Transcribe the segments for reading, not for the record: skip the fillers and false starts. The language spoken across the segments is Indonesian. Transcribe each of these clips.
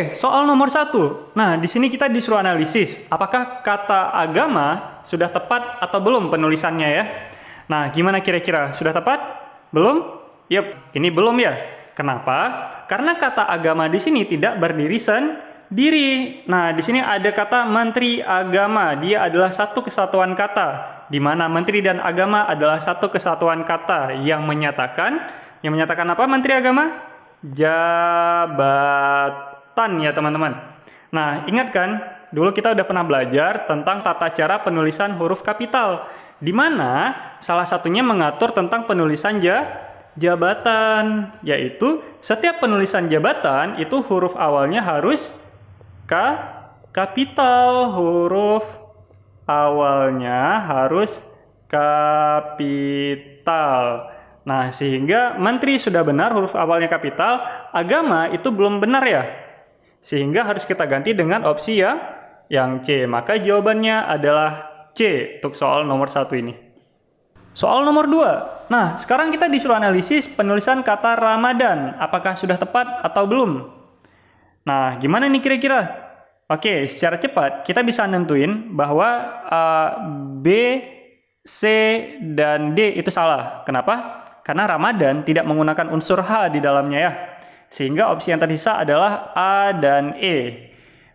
Oke, soal nomor 1. Nah, di sini kita disuruh analisis. Apakah kata agama sudah tepat atau belum penulisannya ya? Nah, gimana kira-kira? Sudah tepat? Belum? Yup, ini belum ya. Kenapa? Karena kata agama di sini tidak berdiri sendiri. Nah, di sini ada kata menteri agama. Dia adalah satu kesatuan kata. Di mana menteri dan agama adalah satu kesatuan kata yang menyatakan apa menteri agama? Jabatan ya teman-teman. Nah, ingat kan? Dulu kita udah pernah belajar tentang tata cara penulisan huruf kapital. Di mana salah satunya mengatur tentang penulisan jabatan. Yaitu setiap penulisan jabatan itu huruf awalnya harus kapital. Huruf awalnya harus kapital. Nah, sehingga menteri sudah benar huruf awalnya kapital, agama itu belum benar ya. Sehingga harus kita ganti dengan opsi yang C. Maka jawabannya adalah C untuk soal nomor 1 ini. Soal nomor 2. Nah, sekarang kita disuruh analisis penulisan kata Ramadan. Apakah sudah tepat atau belum? Nah, gimana nih kira-kira? Oke, secara cepat kita bisa nentuin bahwa B, C, dan D itu salah. Kenapa? Karena Ramadan tidak menggunakan unsur H di dalamnya ya. Sehingga opsi yang tersisa adalah A dan E.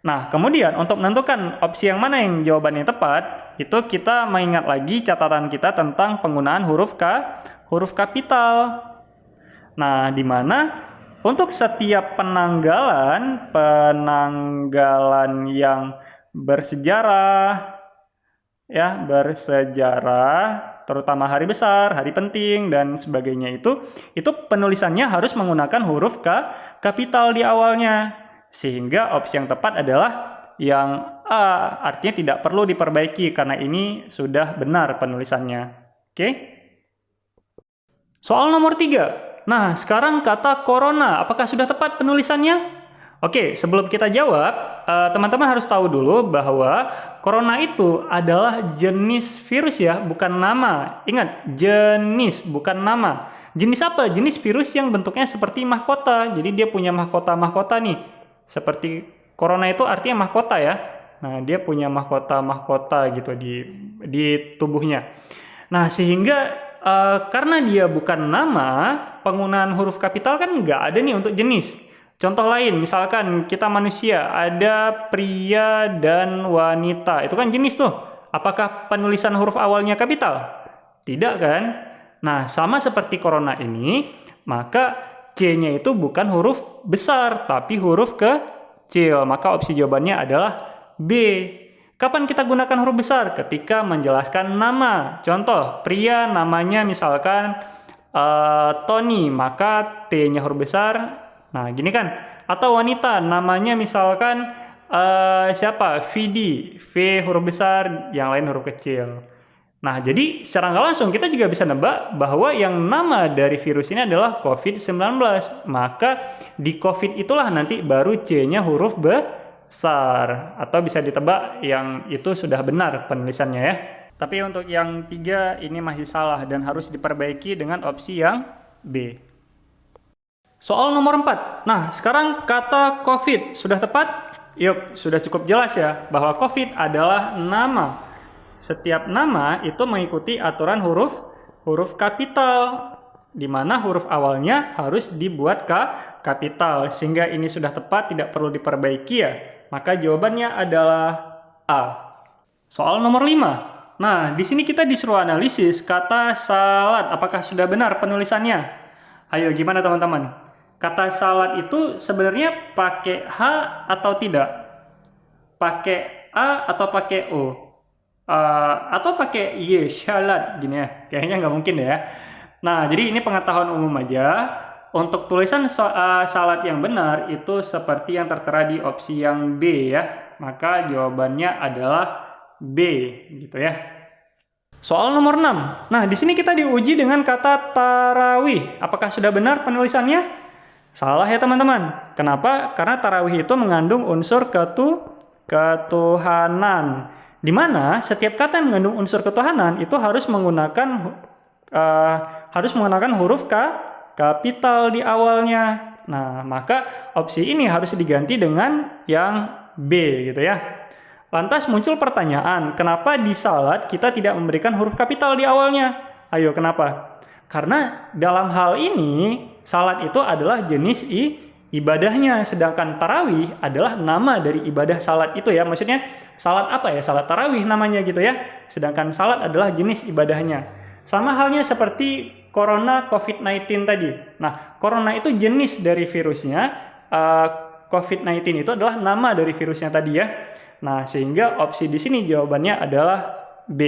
Nah, kemudian untuk menentukan opsi yang mana yang jawabannya tepat, itu kita mengingat lagi catatan kita tentang penggunaan huruf kapital. Nah, di mana untuk setiap penanggalan yang bersejarah, terutama hari besar, hari penting, dan sebagainya itu penulisannya harus menggunakan huruf kapital di awalnya. Sehingga opsi yang tepat adalah yang A, artinya tidak perlu diperbaiki karena ini sudah benar penulisannya. Oke? Soal nomor 3. Nah, sekarang kata corona, apakah sudah tepat penulisannya? Oke, sebelum kita jawab, teman-teman harus tahu dulu bahwa corona itu adalah jenis virus ya, bukan nama. Ingat, jenis, bukan nama. Jenis apa? Jenis virus yang bentuknya seperti mahkota. Jadi dia punya mahkota-mahkota nih. Seperti corona itu artinya mahkota ya. Nah, dia punya mahkota-mahkota gitu di tubuhnya. Nah, sehingga karena dia bukan nama, penggunaan huruf kapital kan nggak ada nih untuk jenis. Contoh lain, misalkan kita manusia, ada pria dan wanita. Itu kan jenis tuh. Apakah penulisan huruf awalnya kapital? Tidak kan? Nah, sama seperti corona ini, maka C-nya itu bukan huruf besar, tapi huruf kecil. Maka opsi jawabannya adalah B. Kapan kita gunakan huruf besar? Ketika menjelaskan nama. Contoh, pria namanya misalkan Tony, maka T-nya huruf besar. Nah, gini kan. Atau wanita namanya misalkan siapa? Vidi, V huruf besar, yang lain huruf kecil. Nah, jadi secara nggak langsung kita juga bisa nebak bahwa yang nama dari virus ini adalah COVID-19. Maka di COVID itulah nanti baru C-nya huruf besar. Atau bisa ditebak yang itu sudah benar penulisannya ya. Tapi untuk yang 3 ini masih salah dan harus diperbaiki dengan opsi yang B. Soal nomor 4. Nah, sekarang kata COVID sudah tepat? Yup, sudah cukup jelas ya bahwa COVID adalah nama. Setiap nama itu mengikuti aturan huruf kapital, di mana huruf awalnya harus dibuat kapital. Sehingga ini sudah tepat, tidak perlu diperbaiki ya. Maka jawabannya adalah A. Soal nomor 5. Nah, di sini kita disuruh analisis kata salat. Apakah sudah benar penulisannya? Ayo, gimana teman-teman? Kata salat itu sebenarnya pakai H atau tidak? Pakai A atau pakai O? Atau pakai Y, salat gini ya? Kayaknya nggak mungkin ya. Nah, jadi ini pengetahuan umum aja. Untuk tulisan salat yang benar itu seperti yang tertera di opsi yang B ya. Maka jawabannya adalah B gitu ya. Soal nomor 6. Nah, di sini kita diuji dengan kata tarawih. Apakah sudah benar penulisannya? Salah ya teman-teman. Kenapa? Karena tarawih itu mengandung unsur ketuhanan. Di mana setiap kata yang mengandung unsur ketuhanan itu harus menggunakan huruf kapital di awalnya. Nah, maka opsi ini harus diganti dengan yang B gitu ya. Lantas muncul pertanyaan, kenapa di salad kita tidak memberikan huruf kapital di awalnya? Ayo, kenapa? Karena dalam hal ini, salad itu adalah jenis ibadahnya, sedangkan tarawih adalah nama dari ibadah salad itu ya. Maksudnya, salad apa ya? Salad tarawih namanya gitu ya. Sedangkan salad adalah jenis ibadahnya. Sama halnya seperti corona COVID-19 tadi. Nah, corona itu jenis dari virusnya, COVID-19 itu adalah nama dari virusnya tadi ya. Nah, sehingga opsi di sini jawabannya adalah B.